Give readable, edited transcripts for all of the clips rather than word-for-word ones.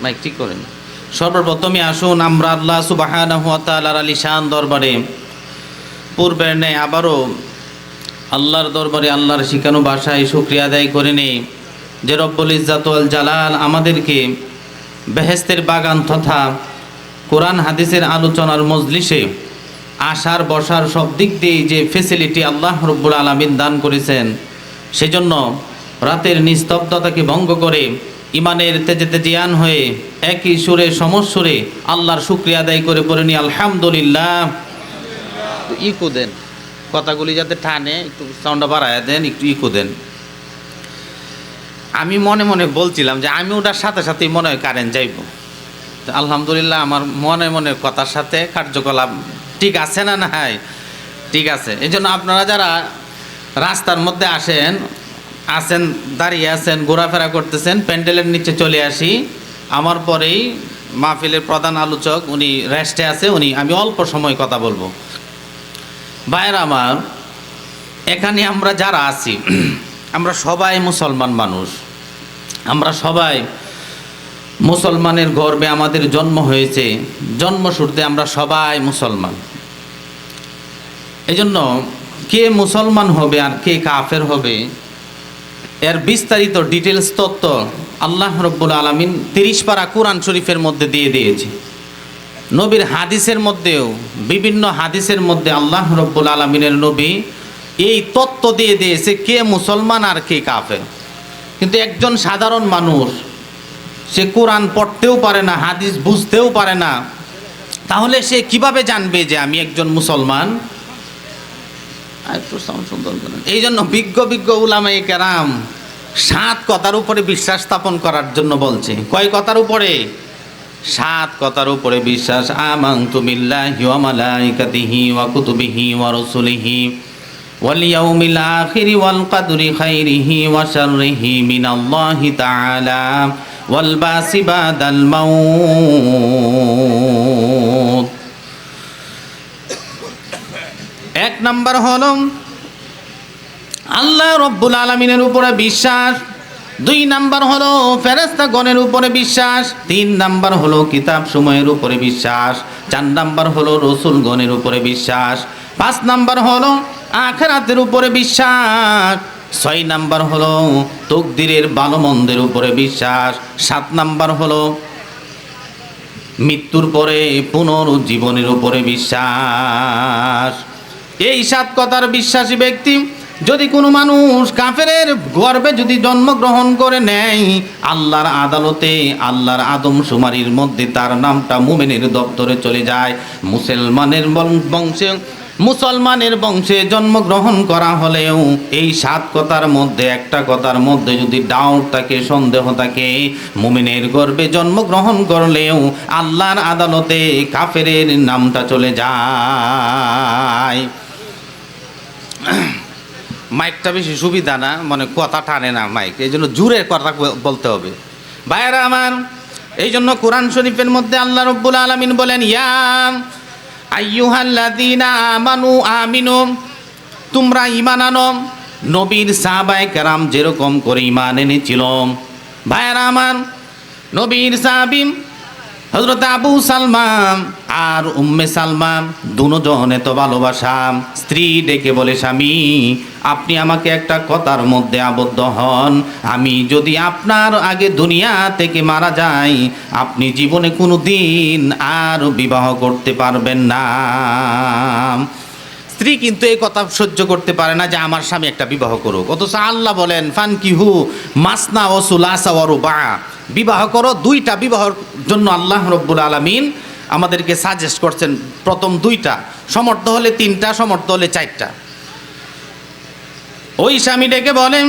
Mic ঠিক করেন। সর্বপ্রথমে আসুন আমরা আল্লাহ সুবহানাহু ওয়া তাআলার আলিশান দরবারে পূর্বের ন্যায় আবারও আল্লাহর দরবারে আল্লাহর শিখানো ভাষায় শুকরিয়া আদায় করে নেই যে রব্বুল ইজ্জাত ওয়াল জালাল আমাদেরকে বেহেশতের বাগান তথা কোরআন হাদিসের আলোচনার মজলিসে আসার বসার সব দিক দিয়ে যে ফেসিলিটি আল্লাহ রব্বুল আলামিন দান করেছেন, সেজন্য রাতের নিস্তব্ধতাকে ভঙ্গ করে ইমানের তেজে তেজিয়ান হয়ে একই সুরে সমস্বরে আল্লাহর শুকরিয়া আদায় করে পড়ে নি আলহামদুলিল্লাহ। ইকো দেন, কথাগুলি যাতে টানে, একটু সাউন্ডটা বাড়ায় দেন, একটু ইকো দেন। আমি মনে মনে বলছিলাম যে আমি ওটার সাথে সাথেই মনে হয় কারেন্ট যাইব। আলহামদুলিল্লাহ আমার মনে মনে কথার সাথে কার্যকলাপ ঠিক আছে না? নাই, ঠিক আছে। এই জন্য আপনারা যারা রাস্তার মধ্যে আছেন, দাঁড়িয়ে আছেন, ঘোরাফেরা করতেছেন, প্যান্ডেলের নিচে চলে আসি। আমার পরেই মাহফিলের প্রধান আলোচক উনি রেস্টে আছে, আমি অল্প সময় কথা বলবো। ভাইয়েরা আমার, এখানে আমরা যারা আছি আমরা সবাই মুসলমান মানুষ, আমরা সবাই মুসলমানের গর্বে আমাদের জন্ম হয়েছে, জন্মসূত্রে আমরা সবাই মুসলমান। এজন্য কে মুসলমান হবে আর কে কাফের হবে এর বিস্তারিত ডিটেলস তত্ত্ব আল্লাহ রব্বুল আলামিন 30 পারা কোরআন শরীফের মধ্যে দিয়ে দিয়েছে। নবীর হাদিসের মধ্যেও, বিভিন্ন হাদিসের মধ্যে আল্লাহ রব্বুল আলামিনের নবী এই তত্ত্ব দিয়ে দিয়েছে কে মুসলমান আর কে কাফের। কিন্তু একজন সাধারণ মানুষ, সে কোরআন পড়তেও পারে না, হাদিস বুঝতেও পারে না, তাহলে সে কিভাবে জানবে যে আমি একজন মুসলমান? এই জন্য বিজ্ঞ উলামায়ে কেরাম 7 কথার উপরে বিশ্বাস স্থাপন করার জন্য বলছে। কয় কথার উপরে? 7 কথার উপরে বিশ্বাস। আমানতু বিল্লাহি ওয়া মালাইকাতিহি ওয়া কুতুবিহি ওয়া রাসূলিহি ওয়াল ইয়াউমিল আখিরি ওয়াল কদরি খাইরিহি ওয়া শাররিহি মিনাল্লাহি তাআলা ওয়াল বাসি বাদাল মাউত। 1 নাম্বার হলো আল্লাহ রব্বুল আলামিনের উপরে বিশ্বাস। 2 নাম্বার হলো ফেরেশতাগণের উপরে বিশ্বাস। 3 নাম্বার হলো কিতাব সমূহের উপরে বিশ্বাস। 4 নাম্বার হলো রাসূলগণের উপরে বিশ্বাস। 5 নাম্বার হলো আখিরাতের উপরে বিশ্বাস। 6 নাম্বার হলো তাকদীরের ভালো মন্দের উপরে বিশ্বাস। 7 নাম্বার হলো মৃত্যুর পরে পুনরুজ্জীবনের উপরে বিশ্বাস। এই 7 কথার বিশ্বাসী ব্যক্তি যদি কোনো মানুষ কাফেরের গর্ভে যদি জন্মগ্রহণ করে নেয়, আল্লাহর আদালতে, আল্লাহর আদমশুমারির মধ্যে তার নামটা মুমিনের দপ্তরে চলে যায়। মুসলমানের বংশে জন্মগ্রহণ করা হলেও এই 7 কথার মধ্যে একটা কথার মধ্যে যদি ডাউট থাকে, সন্দেহ থাকে, মুমিনের গর্ভে জন্মগ্রহণ করলেও আল্লাহর আদালতে কাফেরের নামটা চলে যায়। মাইকটা বেশি সুবিধা না, মানে কথা টানে না মাইক, এই জন্য জুড়ে কথা বলতে হবে। ভাইয়েরা আমার, এই জন্য কোরআন শরীফের মধ্যে আল্লাহ রব্বুল আলামিন বলেন, ইয়া আইয়ুহাল্লাযীনা আমানু আমিনু, তোমরা ঈমান আনো। নবীর সাহাবায়ে কেরাম যেরকম করে ঈমান এনেছিল, ভাইয়েরা আমার, নবীর সাহাবী হযরত আবু সালমা আর উম্মে সালমা দুজনে তো ভালোবাসা। স্ত্রী ডেকে বলে, স্বামী আপনি আমাকে একটা কথার মধ্যে আবদ্ধ হন, আমি যদি আপনার আগে দুনিয়া থেকে মারা যাই, আপনি জীবনে কোনো দিন আর বিবাহ করতে পারবেন না। স্ত্রী কিন্তু এই কথা সহ্য করতে পারে না যে আমার স্বামী একটা বিবাহ করুক। অথচ আল্লাহ বলেন, ফানকিহু মাসনা ওয়া সুলাসা ওয়া রুবা, বিবাহ করো। 2টা বিবাহর জন্য আল্লাহ রব্বুল আলামিন আমাদেরকে সাজেস্ট করছেন। প্রথম 2টা, সমর্থ হলে 3টা, সমর্থ হলে 4টা। ওই স্বামী ডেকে বলেন,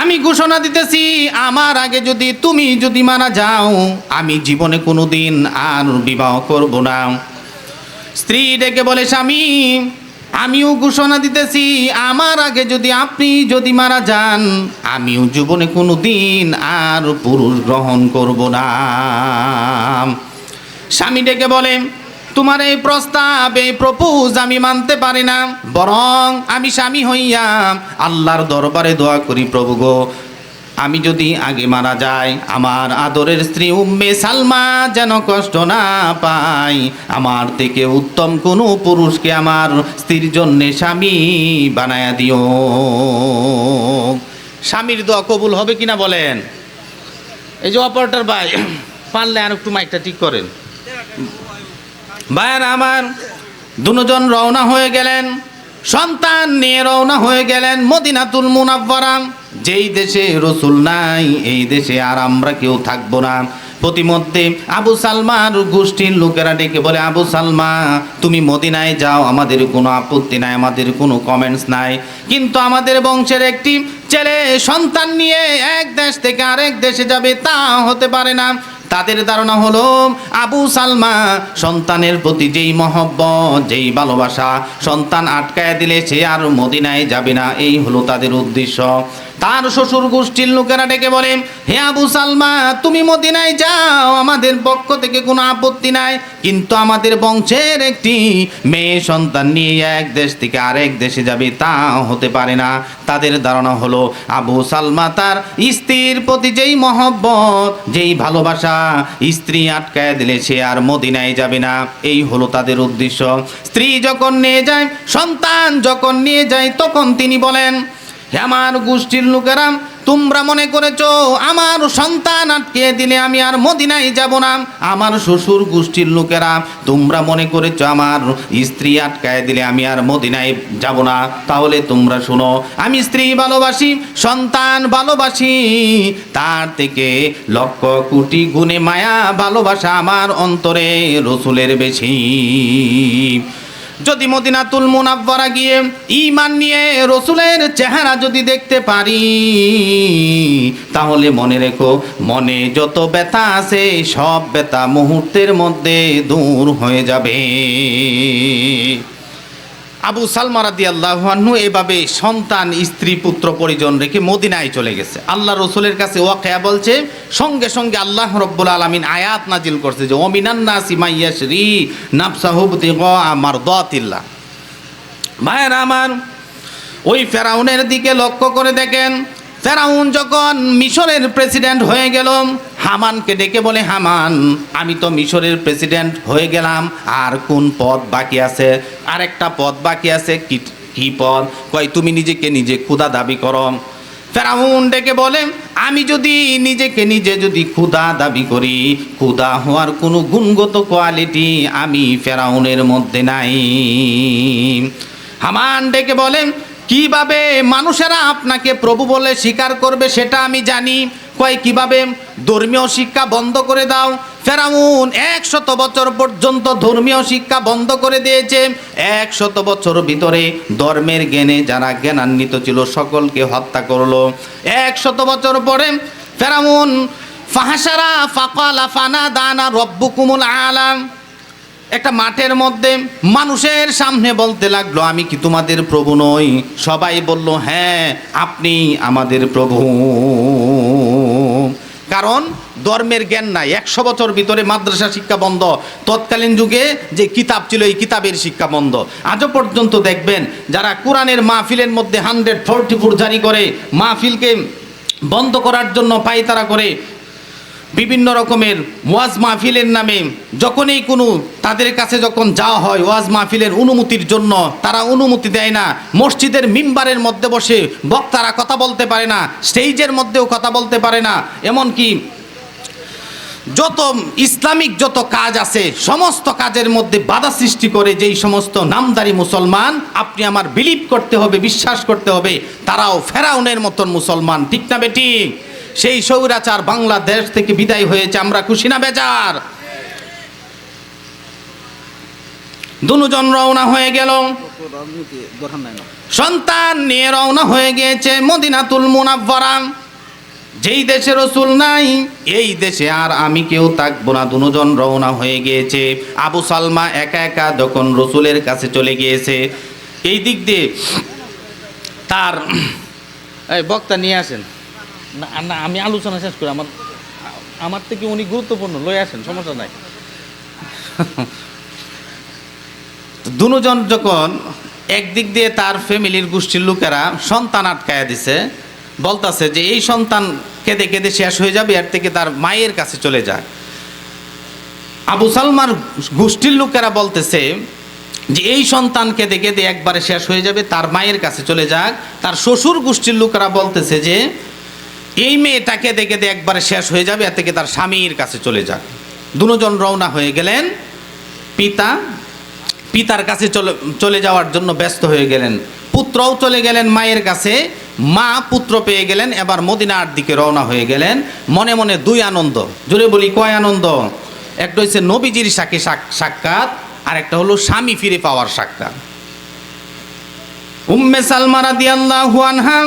আমি ঘোষণা দিতেছি আমার আগে তুমি যদি মারা যাও, আমি জীবনে কোনো দিন আর বিবাহ করব না। স্ত্রী ডেকে বলে, স্বামী আমিও ঘোষণা দিতেছি আমার আগে আপনি যদি মারা যান, আমিও জীবনে কোনো দিন আর পুরুষ গ্রহণ করব না। স্বামী ডেকে বলে, তোমার এই প্রস্তাব, এই প্রপোজ আমি মানতে পারি না, বরং আমি স্বামী হইয়া আল্লাহর দরবারে দোয়া করি, প্রভু গো আমি যদি আগে মারা যাই, আমার আদরের স্ত্রী উম্মে সালমা যেন কষ্ট না পায়। আমার থেকে উত্তম কোনো পুরুষকে আমার স্ত্রীর জন্য স্বামী বানায়া দিও। স্বামীর দোয়া কবুল হবে কিনা বলেন? এই যে অপারেটর ভাই, পারলে আর একটু মাইকটা ঠিক করেন। ভাইয়ার আমার, দুজন রওনা হয়ে গেলেন, সন্তান নিয়ে রওনা হয়ে গেলেন মদিনাতুল মুনাওয়ারা। যেই দেশে রসুল নাই, এই দেশে আর আমরা কেউ থাকবো না। প্রতিমধ্যে আবু সালমার গোষ্ঠীর লোকেরা ডেকে বলে, আবু সালমা তুমি মদিনায় যাও, আমাদের কোনো আপত্তি নাই, আমাদের কোনো কমেন্টস নাই, কিন্তু আমাদের বংশের একটি ছেলে সন্তান নিয়ে এক দেশ থেকে আরেক দেশে যাবে, তা হতে পারে না। তাদের ধারণা হলো আবু সালমা সন্তানের প্রতি যেই মহব্বত, যেই ভালোবাসা, সন্তান আটকায় দিলে সে আর মদিনায় যাবে না, এই হলো তাদের উদ্দেশ্য। তার শ্বশুর গোষ্ঠীর লোকেরা ডেকে বলে, হে আবু সালমা তুমি মদিনায় যাও, আমাদের পক্ষ থেকে কোনো আপত্তি নাই, কিন্তু আমাদের বংশের একটি মেয়ে সন্তান নিয়ে এক দেশ থেকে আরেক দেশে যাবে, তা হতে পারে না। তাদের ধারণা হলো আবু সালমা তার স্ত্রীর প্রতি যেই মহব্বত, যেই ভালোবাসা, স্ত্রী আটকায় দিলে সে আর মদিনায় যাবে না, এই হলো তাদের উদ্দেশ্য। স্ত্রী যখন নিয়ে যায়, সন্তান যখন নিয়ে যায়, তখন তিনি বলেন, হে আমার গোষ্ঠীর লোকেরা, তোমরা মনে করেছো আমার সন্তান আটকে দিলে আমি আর মদিনায় যাব না। আমার শ্বশুর গোষ্ঠীর লোকেরা, তোমরা মনে করেছো আমার স্ত্রী আটকায় দিলে আমি আর মদিনায় যাব না। তাহলে তোমরা শোনো, আমি স্ত্রী ভালোবাসি, সন্তান ভালোবাসি, তার থেকে লক্ষ কোটি গুণে মায়া ভালোবাসা আমার অন্তরে রসুলের বেশি। যদি মদিনাতুল মুনাওয়ারা গিয়ে ঈমান নিয়ে রসুলের চেহারা যদি দেখতে পারি, তাহলে মনে রেখো, মনে যত ব্যথা আছে সব ব্যথা মুহূর্তের মধ্যে দূর হয়ে যাবে। আবু সালমা রাদিয়াল্লাহু আনহু এভাবে সন্তান, স্ত্রী, পুত্র পরিজন রেখে মদিনায় চলে গেছে। আল্লাহ রসুলের কাছে ওয়াকিয়া বলছে, সঙ্গে সঙ্গে আল্লাহ রব্বুল আলামিন আয়াত নাজিল করছে যে ওমিনান নাসি মাইয়াশরি নাফসাহু বিতিগা মারদাতিল্লাহ। ভাইরা আমার, ওই ফেরাউনের দিকে লক্ষ্য করে দেখেন, ফেরাউন যখন মিশরের প্রেসিডেন্ট হয়ে গেল, হামানকে ডেকে বলে, হামান আমি তো মিশরের প্রেসিডেন্ট হয়ে গেলাম, আর কোন পদ বাকি আছে? আর একটা পদ বাকি আছে। কি পদ? কয় তুমি নিজেকে নিজে খোদা দাবি করো। ফেরাউন ডেকে বলে, আমি যদি নিজেকে নিজে যদি খোদা দাবি করি, খোদা হওয়ার কোনো গুণগত কোয়ালিটি আমি ফেরাউনের মধ্যে নাই। হামান ডেকে বলে, কিভাবে মানুষেরা আপনাকে প্রভু বলে স্বীকার করবে সেটা আমি জানি। কয় কিভাবে? ধর্মীয় শিক্ষা বন্ধ করে দাও। ফেরাউন 100 বছর পর্যন্ত ধর্মীয় শিক্ষা বন্ধ করে দিয়েছে। 100 বছর ভিতরে ধর্মের জ্ঞানে যারা জ্ঞানান্বিত ছিল সকলকে হত্যা করলো। 100 বছর পরে ফেরাউন ফাহাসারা ফাকালা ফানা দানা রব্বুকুমুল আলাম, একটা মাঠের মধ্যে মানুষের সামনে বলতে লাগলো, আমি কি তোমাদের প্রভু নই? সবাই বলল, হ্যাঁ আপনি আমাদের প্রভু। কারণ ধর্মের জ্ঞান নাই। 100 বছর ভিতরে মাদ্রাসা শিক্ষা বন্ধ। তৎকালীন যুগে যে কিতাব ছিল, এই কিতাবের শিক্ষা বন্ধ। আজও পর্যন্ত দেখবেন যারা কোরআনের মাহফিলের মধ্যে 144 জারি করে, মাহফিলকে বন্ধ করার জন্য পায়তারা করে, বিভিন্ন রকমের ওয়াজ মাহফিলের নামে যখনই কোনো তাদের কাছে যখন যাওয়া হয় ওয়াজ মাহফিলের অনুমতির জন্য, তারা অনুমতি দেয় না। মসজিদের মিম্বারের মধ্যে বসে বক্তারা কথা বলতে পারে না, স্টেজের মধ্যেও কথা বলতে পারে না। এমনকি যত ইসলামিক যত কাজ আছে সমস্ত কাজের মধ্যে বাধা সৃষ্টি করে যেই সমস্ত নামদারি মুসলমান, আপনি আমার বিলিভ করতে হবে, বিশ্বাস করতে হবে, তারাও ফেরাউনের মতন মুসলমান। ঠিক না বেঠিক? সেই স্বৈরাচার বাংলাদেশ থেকে বিদায় হয়েছে, আমরা খুশি না বেজার? দুজন রওনা হয়ে গেল, সন্তান নিয়ে রওনা হয়ে গিয়েছে মদিনাতুল মুনাওয়ারা। যেই দেশে রসুল নাই, এই দেশে আর আমি কেউ থাকবো না। দুজন রওনা হয়ে গিয়েছে। আবু সালমা একা একা যখন রসুলের কাছে চলে গিয়েছে, এই দিক দিয়ে তার বক্তা নিয়ে আসেন না, আমি আলোচনা শেষ করি। আমার থেকে উনি গুরুত্বপূর্ণ, লয়ে আসেন, সমস্যা নাই। দুজন যখন একদিক দিয়ে তার ফ্যামিলির গোষ্ঠীর লোকেরা সন্তান আটকায়া দিছে, বলতাছে যে এই সন্তান কেঁদে কেঁদে শেষ হয়ে যাবে, এর থেকে তার মায়ের কাছে চলে যাক। আবু সালমার গোষ্ঠীর লোকেরা বলতেছে যে এই সন্তান কেঁদে কেঁদে একবারে শেষ হয়ে যাবে, তার মায়ের কাছে চলে যাক। তার শ্বশুর গোষ্ঠীর লোকেরা বলতেছে যে এই মেয়েটা কেঁদে কেঁদে একবারে শেষ হয়ে যাবে, এর থেকে তার স্বামীর কাছে চলে যাক। দুজন রওনা হয়ে গেলেন। পিতার কাছে চলে যাওয়ার জন্য ব্যস্ত হয়ে গেলেন। পুত্রও চলে গেলেন মায়ের কাছে, মা পুত্র পেয়ে গেলেন। এবার মদিনার দিকে রওনা হয়ে গেলেন। মনে মনে দুই আনন্দ, জোরে বলি কয় আনন্দ? একটা হচ্ছে নবীজির সাথে সাক্ষাৎ, আর একটা হলো স্বামী ফিরে পাওয়ার সাক্ষাৎ। উম্মে সালমা রাদিয়াল্লাহু আনহা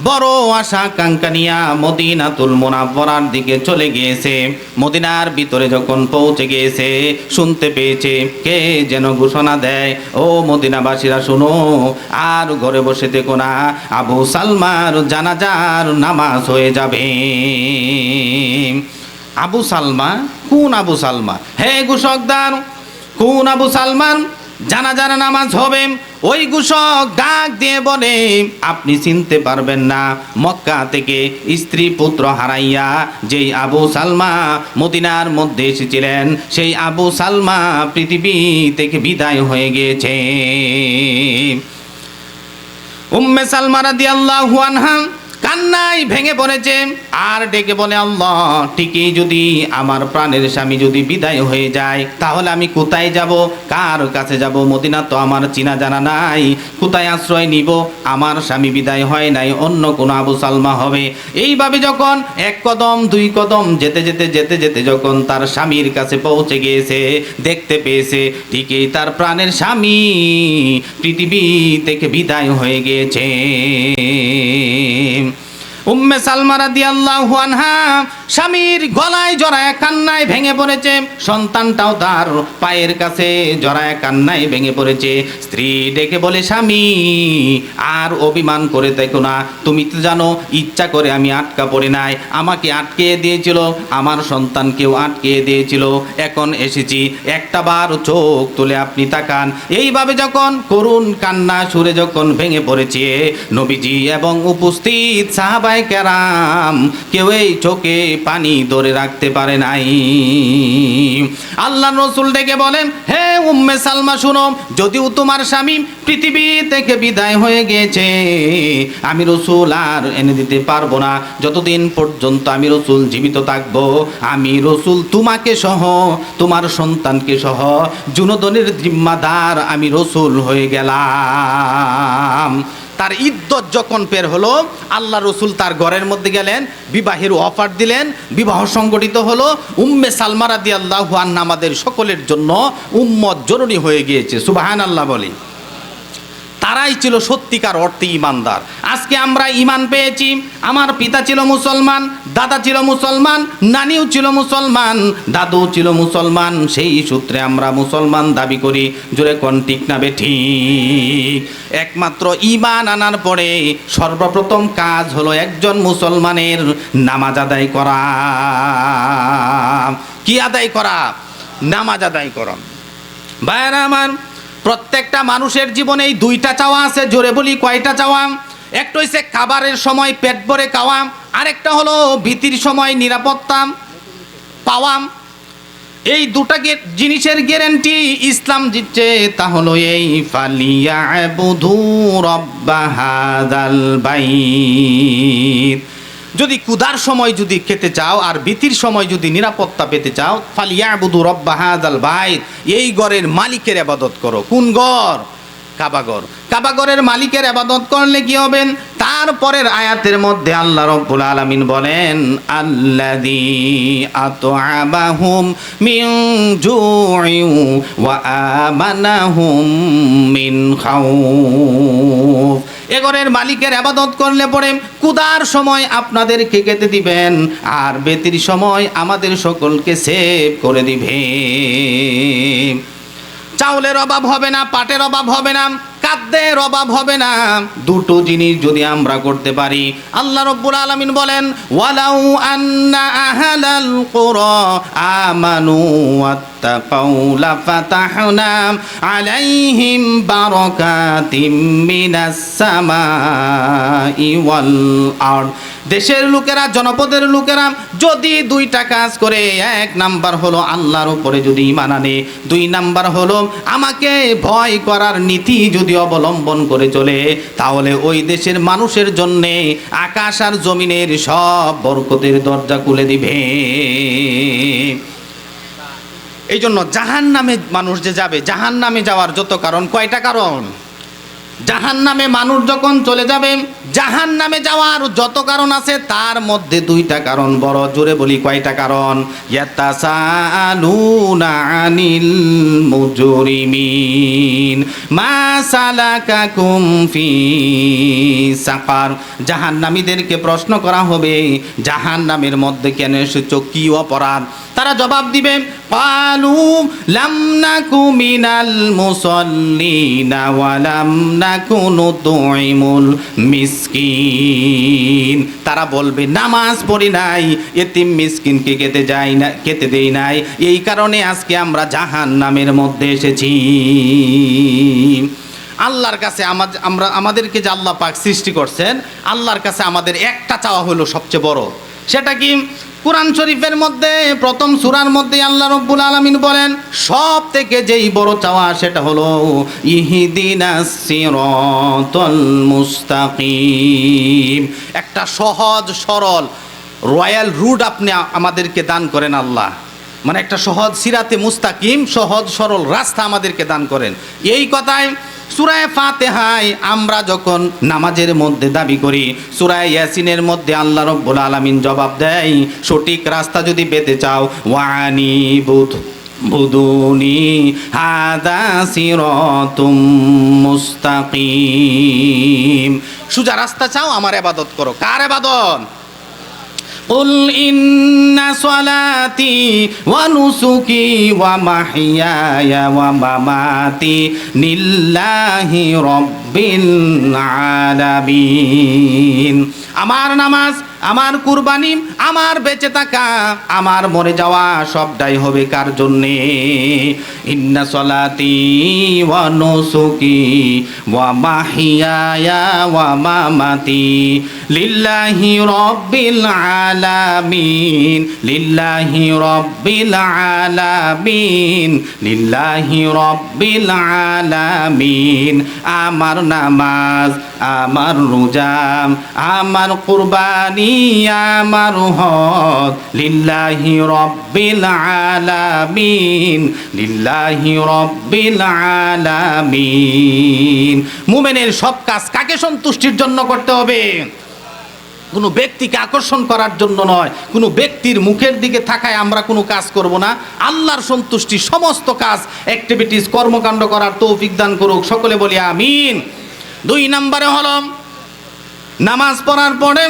বড় আশা আকাঙ্ক্ষা নিয়া মদিনাতুল মুনাওয়ারার দিকে চলে গিয়েছে। মদিনার ভিতরে যখন পৌঁছে গিয়েছে, শুনতে পেয়েছে কে যেন ঘোষণা দেয়, ও মদিনাবাসীরা শোনো, আর ঘরে বসে থেকো না, আবু সালমার জানাজার নামাজ হয়ে যাবে। আবু সালমা? কোন আবু সালমা? হে ঘোষকদার, কোন আবু সালমান জানাজার নামাজ হবে? ওই ঘোষক ডাক দিয়ে বলে, আপনি চিনতে পারবেন না, মক্কা থেকে স্ত্রী পুত্র হারাইয়া যেই আবু সালমা মদিনার মধ্যে এসেছিলেন, সেই আবু সালমা পৃথিবী থেকে বিদায় হয়ে গিয়েছে। উম্মে সালমা রাদিয়াল্লাহু আনহা কান্নায় ভেঙে পড়েছে, আর ডেকে বলে, আল্লাহ, ঠিকই যদি আমার প্রাণের স্বামী যদি বিদায় হয়ে যায়, তাহলে আমি কোথায় যাব, কার কাছে যাব? মদিনা তো আমার চিনা জানা নাই, কোথায় আশ্রয় নিব? আমার স্বামী বিদায় হয় নাই, অন্য কোনো আবু সালমা হবে। এইভাবে যখন এক কদম দুই কদম যেতে যেতে যেতে যেতে যখন তার স্বামীর কাছে পৌঁছে গিয়েছে, দেখতে পেয়েছে ঠিকই তার প্রাণের স্বামী পৃথিবী থেকে বিদায় হয়ে গিয়েছে। উম্মে সালমা রাদিয়াল্লাহু আনহা স্বামীর গলায় জড়ায় কান্নায় ভেঙে পড়েছে, সন্তানটাও তার পায়ের কাছে জড়ায় কান্নায় ভেঙে পড়েছে। স্ত্রী ডেকে বলে, স্বামী, আর অভিমান করে দেখো না, তুমি তো জানো ইচ্ছা করে আমি আটকা পড়ে নাই, আমাকে আটকে দিয়েছিল, আমার সন্তানকেও আটকে দিয়েছিল, এখন এসেছি, একটা বার চোখ তুলে আপনি তাকান। এইভাবে যখন করুণ কান্না সুরে যখন ভেঙে পড়েছে, নবীজি এবং উপস্থিত সাহাবায়ে কেরাম কেউই চোখে পানি ধরে রাখতে পারে নাই। আল্লাহর রাসূল ডেকে বলেন, হে উম্মে সালমা, শুনো, যদিও তোমার স্বামী পৃথিবী থেকে বিদায় হয়ে গিয়েছে, আমি রাসূল আর এনে দিতে পারবো না। যতদিন পর্যন্ত আমি রাসূল জীবিত থাকবো, আমি রাসূল তোমাকে সহ তোমার সন্তানকে সহ জুনদনের জিম্মাদার আমি রাসূল হয়ে গেলাম। তার ইদ্যত যখন পের হলো, আল্লাহ রসুল তার ঘরের মধ্যে গেলেন, বিবাহের অফার দিলেন, বিবাহ সংগঠিত হলো। উম্মে সালমা রাদিয়াল্লাহু আনহা আমাদের সকলের জন্য উম্মত জরুরি হয়ে গিয়েছে। সুবহানাল্লাহ বলি। তারাই ছিল সত্যিকার অর্থে ইমানদার। আজকে আমরা ইমান পেয়েছি। আমার পিতা ছিল মুসলমান, দাদা ছিল মুসলমান, নানিও ছিল মুসলমান, দাদু ছিল মুসলমান, সেই সূত্রে আমরা মুসলমান দাবি করি। জোরে কোন ঠিক না বেঠিক? একমাত্র ইমান আনার পরে সর্বপ্রথম কাজ হলো একজন মুসলমানের নামাজ আদায় করা। কি আদায় করা? নামাজ আদায় করা। ভাইরা আমার, প্রত্যেকটা মানুষের জীবনে এই দুইটা চাওয়া আছে। জোরে বলি কয়টা চাওয়া? একটা হচ্ছে খাবারের সময় পেট ভরে খাওয়া, আরেকটা হলো ভীতির সময় নিরাপত্তা পাওয়া। এই দুটা জিনিসের গ্যারান্টি ইসলাম দিচ্ছে। তা হলো এই, ফালিয়াবুদু রাব্বা হাযাল বাইত। যদি ক্ষুধার সময় যদি খেতে চাও আর ভীতির সময় যদি নিরাপত্তা পেতে চাও, ফালিয়াবুদু রাব্বা হাযাল বাইত, এই ঘরের মালিকের ইবাদত করো। কোন ঘর? কাবাঘর। কাবাঘরের মালিকের ইবাদত করলে কি হবেন? তারপরের আয়াতের মধ্যে আল্লাহ রাব্বুল আলামিন বলেন, আল্লাযী আত'আমাহুম মিন জু'ইন ওয়া আমানাহুম মিন খাউফ। এ ঘরের মালিকের ইবাদত করলে পরে ক্ষুধার সময় আপনাদেরকে খেতে দিবেন, আর ভীতির সময় আমাদের সকলকে সেভ করে দিবেন। চাউলের অভাব হবে না, পাটের অভাব হবে না, খাদ্যের অভাব হবে না। দুটো জিনিস যদি আমরা করতে পারি, আল্লাহ রাব্বুল আলামিন বলেন ওয়ালাউ আন্না আহলাল কুরা আমানু ওয়াত্তাকাউ লাফাতাহনা আলাইহিম বারাকাতিম মিনাস সামাই ওয়াল আরদ। দেশের লোকেরা, জনপদের লোকেরা যদি দুইটা কাজ করে, এক নাম্বার হলো আল্লাহর উপরে যদি ঈমান আনে, দুই নাম্বার হলো আমাকে ভয় করার নীতি যদি অবলম্বন করে চলে, তাহলে ওই দেশের মানুষের জন্যে আকাশ আর জমিনের সব বরকতের দরজা খুলে দিবে। এই জন্য জাহান্নামে মানুষ যে যাবে, জাহান্নামে যাওয়ার যত কারণ, কয়টা কারণ? জাহান্নামে মানুষ যখন চলে যাবে, জাহান্নামে যাওয়ার যত কারণ আছে তার মধ্যে দুইটা কারণ বড়। জোরে বলি কয়টা কারণ? ইয়াতাসালুনা আনিল মুজরিমিন মা সালাকাকুম ফি সাকার। জাহান্নামীদেরকে প্রশ্ন করা হবে, জাহান্নামের মধ্যে কেন এসেছো, কি অপরাধ? তারা জবাব দিবে ক্বালু লাম নাকু মিনাল মুসাল্লিনা ওয়া লাম নাকু নুতঈমুল মিসকিন। তারা বলবে নামাজ পড়ি নাই, এতিম মিসকিনকে খেতে দেই নাই, এই কারণে আজকে আমরা জাহান্নামের মধ্যে এসেছি। আল্লাহর কাছে আমাদেরকে যে আল্লাহ পাক সৃষ্টি করছেন, আল্লাহর কাছে আমাদের একটা চাওয়া হলো সবচেয়ে বড়। সেটা কি? কুরআন শরীফের মধ্যে প্রথম সূরার মধ্যে আল্লাহ রাব্বুল আলামিন বলেন সব থেকে যেই বড় চাওয়া সেটা হলো ইহদিনাস সিরাতাল মুস্তাকিম। একটা সহজ সরল রয়্যাল রুট আপনি আমাদেরকে দান করেন আল্লাহ, মানে একটা সহজ সিরাতে মুস্তাকিম, সহজ সরল রাস্তা আমাদেরকে দান করেন। এই কথায় সূরা ফাতিহায় আমরা যখন নামাজের মধ্যে দাবি করি, সূরা ইয়াসিনের মধ্যে আল্লাহ রাব্বুল আলামিন জবাব দেয় সঠিক রাস্তা যদি পেতে চাও ওয়ানি বুদুনি হাদা সিরাতুম মুস্তাকিম। সোজা রাস্তা চাও, আমার ইবাদত করো। কার ইবাদত? قل إن صلاتي ونسكي ومحياي ومماتي لله رب العالمين। আমার নামাজ, আমার কুরবানি, আমার বেঁচে থাকা, আমার মরে যাওয়া সবটাই হবে কার জন্যে? ইন্না সলাতি ওয়া নুসুকি ওয়া মাহিয়ায়া ওয়া মামাতি লিল্লাহি রাব্বিল আলামিন, লিল্লাহি রাব্বিল আলামিন, লিল্লাহি রাব্বিল আলামিন। আমার নামাজ, আমার রোজা, আমার কুরবানি, আমার হজ লিল্লাহি রাব্বিল আলামিন, লিল্লাহি রাব্বিল আলামিন। মুমিনের সব কাজ কাকে সন্তুষ্টির জন্য করতে হবে? কোনো ব্যক্তিকে আকর্ষণ করার জন্য নয়, কোনো ব্যক্তির মুখের দিকে তাকায় আমরা কোনো কাজ করব না। আল্লাহর সন্তুষ্টি সমস্ত কাজ, অ্যাক্টিভিটিস, কর্মকাণ্ড করার তৌফিক দান করুক, সকলে বলি আমিন। 2 নম্বরে হলো নামাজ পড়ার পরে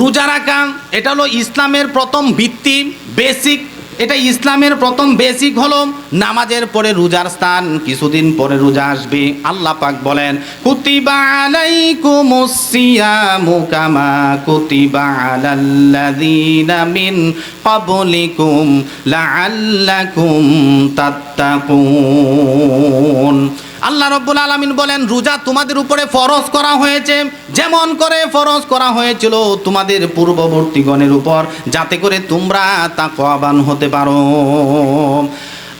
রোজা রাখা। এটা হলো ইসলামের প্রথম ভিত্তি, বেসিক। এটা ইসলামের প্রথম বেসিক হলো নামাজের পরে রোজার স্থান। কিছুদিন পরে রোজা আসবে। আল্লাহ পাক বলেন কুতিবা আলাইকুমুস সিয়ামু কামা কুতিবা আলাল্লাযীনা মিন ক্বাবলিকুম লাআল্লাকুম তাত্তাকুন। আল্লাহ রাব্বুল আলামিন বলেন রোজা তোমাদের উপরে ফরজ করা হয়েছে যেমন করে ফরজ করা হয়েছিল তোমাদের পূর্ববর্তীগণের উপর, যাতে করে তোমরা তাকওয়াবান হতে পারো।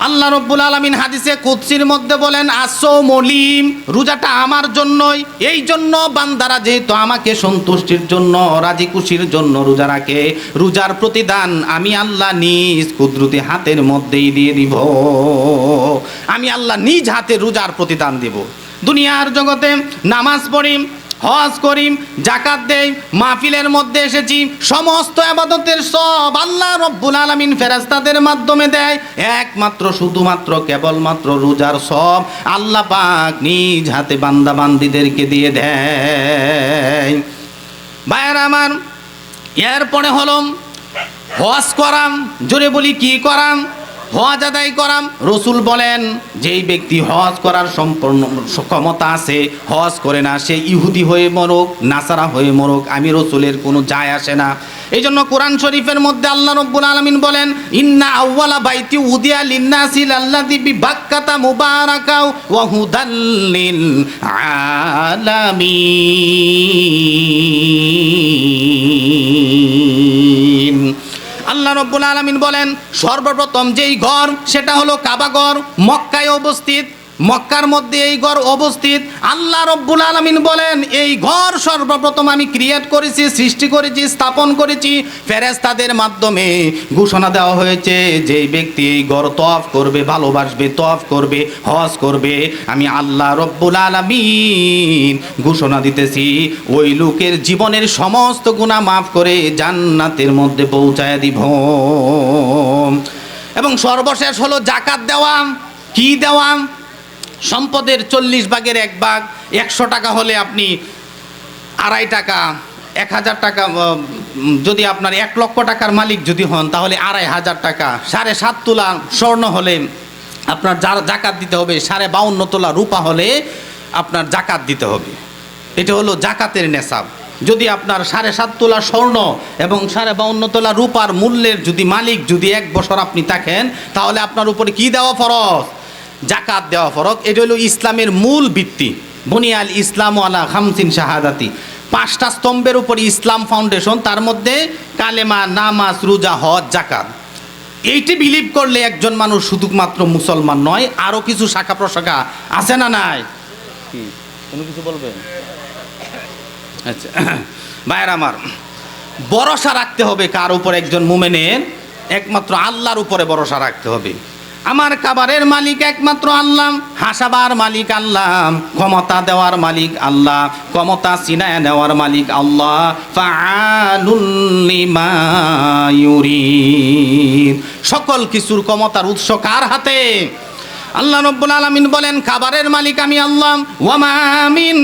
আল্লাহ রাব্বুল আলামিন হাদিসে কুদসির মধ্যে বলেন আসসাউমুলিম, রোজাটা আমার জন্যই। এই জন্য বান্দারা যেহেতু আমাকে সন্তুষ্টির জন্য, রাজি খুশির জন্য রোজা রাখে, রোজার প্রতিদান আমি আল্লাহ নিজ কুদরতি হাতের মধ্যেই দিয়ে দিব। আমি আল্লাহ নিজ হাতে রোজার প্রতিদান দেব। দুনিয়ার জগতে নামাজ পড়ি, হজ করি, যাকাত দেই, মাহফিলের মধ্যে এসেছি, সমস্ত ইবাদতের সব আল্লাহ রাব্বুল আলামিন ফেরেশতাদের মাধ্যমে দেয়। একমাত্র শুধুমাত্র কেবলমাত্র রোজার সব আল্লাহ পাক নিজ হাতে বান্দা বান্দীদেরকে দিয়ে দেয়। ভাইয়েরা আমার, এরপরে হলো হজ করাম। জোরে বলি কি করাম? হজ আদায় করা। রসুল বলেন যেই ব্যক্তি হজ করার সম্পূর্ণ ক্ষমতা আছে হজ করে না, সে ইহুদি হয়ে মরুক নাসারা হয়ে মরুক, আমি রসুলের কোনো যায় আসে না। এই জন্য কোরআন শরীফের মধ্যে আল্লাহ রব্বুল আলামিন বলেন, ইন্না আউওয়ালা বাইতি উদিয়া লিন্নাসি লাল্লাযী বিবাক্কাতা মুবারাকাও ওয়া হুদাল লিল আলামিন। আল্লাহ রব্বুল আলামিন বলেন সর্বপ্রথম যেই ঘর সেটা হলো কাবা ঘর, মক্কায় অবস্থিত। মক্কার মধ্যে এই ঘর অবস্থিত। আল্লাহ রব্বুল আলামিন বলেন এই ঘর সর্বপ্রথম আমি ক্রিয়েট করেছি, সৃষ্টি করেছি, স্থাপন করেছি। ফেরেশতাদের মাধ্যমে ঘোষণা দেওয়া হয়েছে যেই ব্যক্তি এই ঘর তওয়াফ করবে, ভালোবাসবে, তওয়াফ করবে, হজ করবে, আমি আল্লাহ রব্বুল আলামিন ঘোষণা দিতেছি ওই লোকের জীবনের সমস্ত গুনাহ মাফ করে জান্নাতের মধ্যে পৌঁছায় দিব। এবং সর্বশেষ হলো যাকাত দেওয়া। কি দেওয়া? সম্পদের 40 ভাগের 1 ভাগ। 100 টাকা হলে আপনি 2.5 টাকা, 1000 টাকা, যদি আপনার 1 লক্ষ টাকার মালিক যদি হন তাহলে 2500 টাকা। 7.5 তোলা স্বর্ণ হলে আপনার জাকাত দিতে হবে। 52.5 তোলা রূপা হলে আপনার জাকাত দিতে হবে। এটা হলো জাকাতের নেশাব। যদি আপনার 7.5 তোলা স্বর্ণ এবং 52.5 তোলা রূপার মূল্যের যদি মালিক যদি 1 বছর আপনি থাকেন তাহলে আপনার উপরে কি দেওয়া ফরজ? জাকাত দেওয়া ফরজ। এটা হলো ইসলামের মূল ভিত্তি। বুনিয়াল ইসলাম আলা খামসিন শাহাদাতি, 5টা স্তম্ভের উপর ইসলাম ফাউন্ডেশন। তার মধ্যে কালেমা, নামাজ, রোজা, হজ, জাকাত। এইটি বিলিভ করলে একজন মানুষ শুধুমাত্র মুসলমান নয়, আরও কিছু শাখা প্রশাখা আছে না নাই? কোনো কিছু বলবেন? আচ্ছা ভাইয়ের আমার, ভরসা রাখতে হবে কার উপর? একজন মুমিনের একমাত্র আল্লাহর উপরে ভরসা রাখতে হবে। আমার খাবারের মালিক একমাত্র আল্লাহ, হাসাবার মালিক আল্লাহ, ক্ষমতা দেওয়ার মালিক আল্লাহ, ক্ষমতা ছিনায় নেওয়ার মালিক আল্লাহ। ফাআলুল লিমা ইউরিদ। সকল কিছুর ক্ষমতার উৎস কার হাতে? আল্লাহ রাব্বুল আলামিন বলেন খাবারের মালিক আমি আল্লাহ। ওয়া মা মিন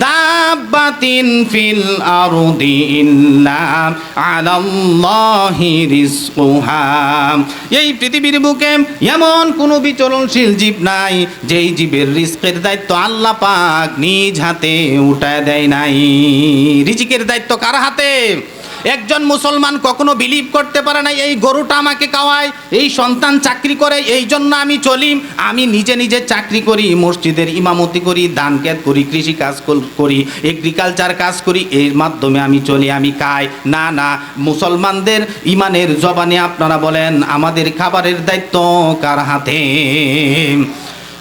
দাব্বাতিন ফিল আরদি ইল্লা আলাল্লাহি রিজকুহা। এই পৃথিবীর বুকে এমন কোনো বিচরণশীল জীব নাই যেই জীবের রিজকের দায়িত্ব আল্লাহ পাক নিজ হাতে উঠায় দেয় নাই। রিজিকের দায়িত্ব কার হাতে? একজন মুসলমান কখনো বিলিভ করতে পারে না এই গরুটা আমাকে খাওয়ায়, এই সন্তান চাকরি করে এই জন্য আমি চলি, আমি নিজে নিজে চাকরি করি, মসজিদের ইমামতি করি, দান ক্যাত করি, কৃষি কাজ করি, এগ্রিকালচার কাজ করি, এর মাধ্যমে আমি চলি, আমি খাই। না না, মুসলমানদের ইমানের জবানে আপনারা বলেন আমাদের খাবারের দায়িত্ব কার হাতে?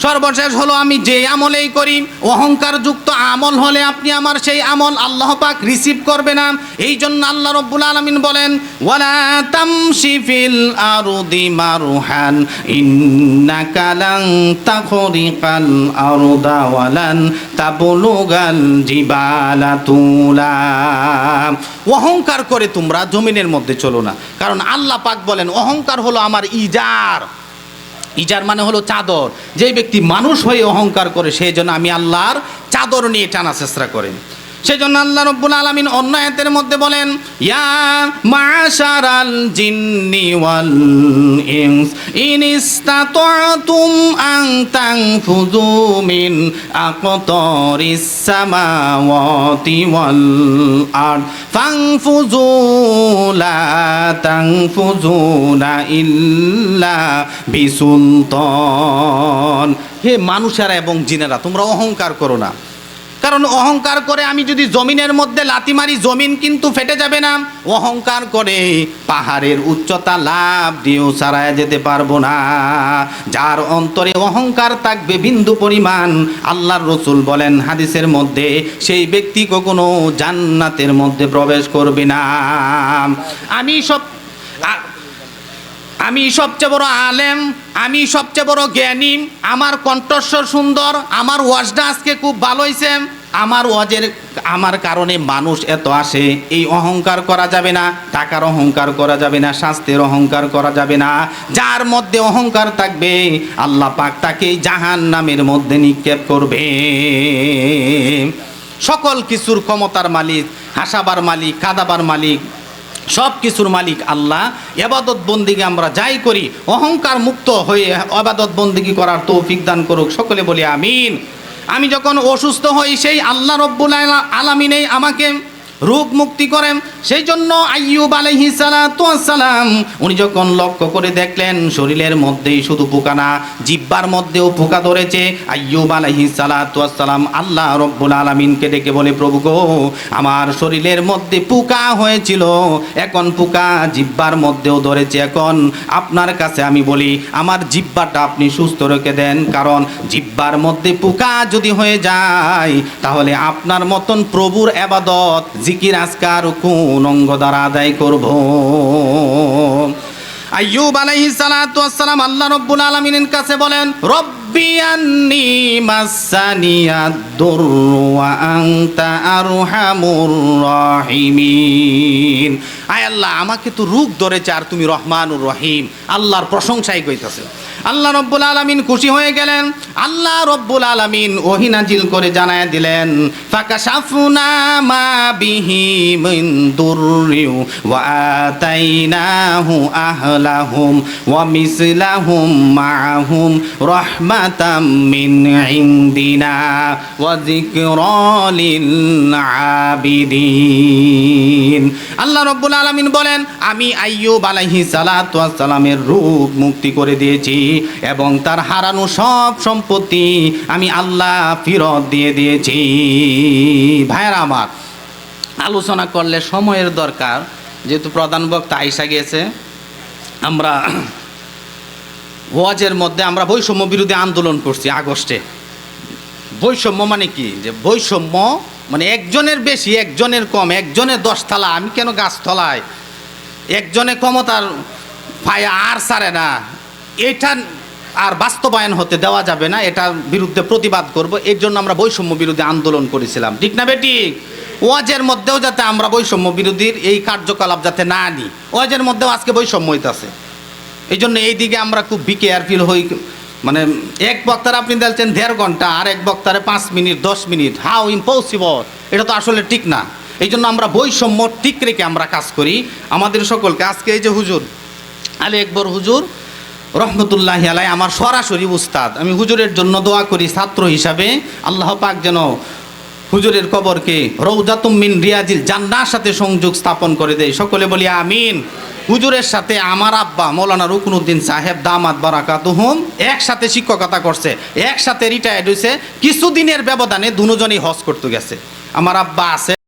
সর্বশেষ হলো আমি যে আমলেই করি, অহংকারযুক্ত আমল হলে আপনি আমার সেই আমল আল্লাহ পাক রিসিভ করবে না। এই জন্য আল্লাহ রব্বুল আলামিন বলেন ওয়ালা তামশি ফিল আরদি মারহান ইন্নাকা লান তাখরিকাল আরদা ওয়ালান তাবলুগাল জিবালা তুলা। অহংকার করে তোমরা জমিনের মধ্যে চলো না, কারণ আল্লাহ পাক বলেন অহংকার হলো আমার ইজার। ইজার মানে হলো চাদর। যে ব্যক্তি মানুষ হয়ে অহংকার করে সেই জন্য আমি আল্লাহর চাদর নিয়ে টানা চেষ্টা করেন। সেই জন্য আল্লাহ রব্বুল আলামিন অন্য আয়াতের মধ্যে বলেন ইয়া মাশারাল জিন্নি ওয়াল ইনস ইন ইসতাতাতুম আন তানফুযু মিন আকতারিস সামাওয়াতি ওয়াল আরদ ফানফুযু লা তানফুযুনা ইল্লা বিসুলতান। হে মানুষেরা এবং জিনেরা, তোমরা অহংকার করো না, কারণ অহংকার করে আমি যদি জমিনের মধ্যে লাথি মারি জমিন কিন্তু ফেটে যাবে না। অহংকার করে পাহাড়ের উচ্চতা লাফ দিয়েও ছাড়ায় যেতে পারবো না। যার অন্তরে অহংকার থাকবে বিন্দু পরিমাণ, আল্লাহর রাসূল বলেন হাদিসের মধ্যে, সেই ব্যক্তি কখনো জান্নাতের মধ্যে প্রবেশ করবে না। আমি সবচেয়ে বড় আলেম, আমি সবচেয়ে বড় জ্ঞানী, আমার কণ্ঠস্বর সুন্দর, আমার ওয়াজটা আজকে খুব ভালো হয়েছে, আমার ওয়াজের আমার কারণে মানুষ এত আসে, এই অহংকার করা যাবে না। টাকার অহংকার করা যাবে না, স্বাস্থ্যের অহংকার করা যাবে না। যার মধ্যে অহংকার থাকবে আল্লাহ পাক তাকে জাহান্নামের মধ্যে নিক্ষেপ করবে। সকল কিছুর ক্ষমতার মালিক, হাসাবার মালিক, কাঁদাবার মালিক, সব কিছুর মালিক আল্লাহ। ইবাদত বন্দিগি আমরা যাই করি অহংকার মুক্ত হয়ে ইবাদত বন্দিগি করার তৌফিক দান করুক, সকলে বলি আমিন। আমি যখন অসুস্থ হই সেই আল্লাহ রব্বুল আলামিনই আমাকে রোগ মুক্তি করেন। সেই জন্য আইয়ুব আলাইহিস সালাতু ওয়াস সালাম উনি যখন লক্ষ্য করে দেখলেন শরীরের মধ্যেই শুধু পোকা না, জিহ্বার মধ্যেও পোকা ধরেছে, আইয়ুব আলাইহিস সালাতু ওয়াস সালাম আল্লাহ রব্বুল আলামিনকে ডেকে বলে, প্রভু গো, আমার শরীরের মধ্যে পোকা হয়েছিল, এখন পোকা জিহ্বার মধ্যেও ধরেছে, এখন আপনার কাছে আমি বলি আমার জিহ্বাটা আপনি সুস্থ রেখে দেন, কারণ জিহ্বার মধ্যে পোকা যদি হয়ে যায় তাহলে আপনার মতন প্রভুর ইবাদত জিকির আজকার কোন অঙ্গ দ্বারা আদায় করব। আইয়ুব আলাইহিস সালাতু ওয়াস সালাম আল্লাহ রব্বুল আলামিনের কাছে বলেন, রব্বি আন্নী মাসানিয়াদ দুররু ওয়া আনতা আরহামুর রাহিমিন। আয় আল্লাহ, আমাকে তো রোগ ধরেছে আর তুমি রহমানুর রহিম, আল্লাহর প্রশংসাই কইতাছেন। আল্লাহ রব্বুল আলামিন খুশি হয়ে গেলেন। আল্লাহ রব্বুল আলামিন ওহী নাজিল করে জানায় দিলেন, ফাকাশাফনা মা বিহি মিন দুররি ওয়া আতাইনাহু আহলাহুম ওয়া মিসলাহুম মাআহুম রাহমাতাম মিন ইনদিনা ওয়া যিকরা লিল আবিদিন। আল্লাহ রব্বুল আলামিন বলেন, আমি আইয়ুব আলাইহিস সালাতু ওয়াস সালামের রোগ মুক্তি করে দিয়েছি এবং তার হারানো সব সম্পত্তি আমি আল্লাহ ফেরত দিয়ে দিয়েছি। ভাইরা আমার, আলোচনা করলে সময়ের দরকার, যেহেতু প্রধান বক্তা আইসা গিয়েছে। আমরা ওয়াজের মধ্যে আমরা বৈষম্য বিরোধী আন্দোলন করছি আগস্টে। বৈষম্য মানে কি? যে বৈষম্য মানে একজনের বেশি একজনের কম, একজনের 10 তলা, আমি কেন গাছতলায়, একজনের ক্ষমতার পায়ে আর ছাড়ে না, এটা আর বাস্তবায়ন হতে দেওয়া যাবে না, এটার বিরুদ্ধে প্রতিবাদ করব। এর জন্য আমরা বৈষম্য বিরোধী আন্দোলন করেছিলাম, ঠিক না বেটি? ওয়াজের মধ্যেও যাতে আমরা বৈষম্য বিরোধীর এই কার্যকলাপ যাতে না নিই, ওয়াজের মধ্যেও আজকে বৈষম্য হইতাছে। এই জন্য এই দিকে আমরা খুব কেয়ারফুল হই। মানে এক বক্তার আপনি দেখছেন 1.5 ঘন্টা, আর এক বক্তারে 5 মিনিট 10 মিনিট, হাউ ইম্পসিবল, এটা তো আসলে ঠিক না। এই জন্য আমরা বৈষম্য ঠিক রেখে আমরা কাজ করি। আমাদের সকলকে আজকে এই যে হুজুর আলী আকবর হুজুর রহমতুল্লাহি আলাই আমার সরাসরি উস্তাদ, আমি হুজুরের জন্য দোয়া করি ছাত্র হিসাবে, আল্লাহ পাক যেন হুজুরের কবরকে রওজাতুম মিন রিয়াজিল জান্নাহর সাথে সংযোগ স্থাপন করে দেয়, সকলে বলি আমিন। হুজুরের সাথে আমার আব্বা মৌলানা রুকনুদ্দিন সাহেব দামাত বারাকাতুহুম একসাথে শিক্ষকতা করছে, একসাথে রিটায়ার্ড হয়েছে, কিছুদিনের ব্যবধানে দুজনেই হজ করতে গেছে। আমার আব্বা আছে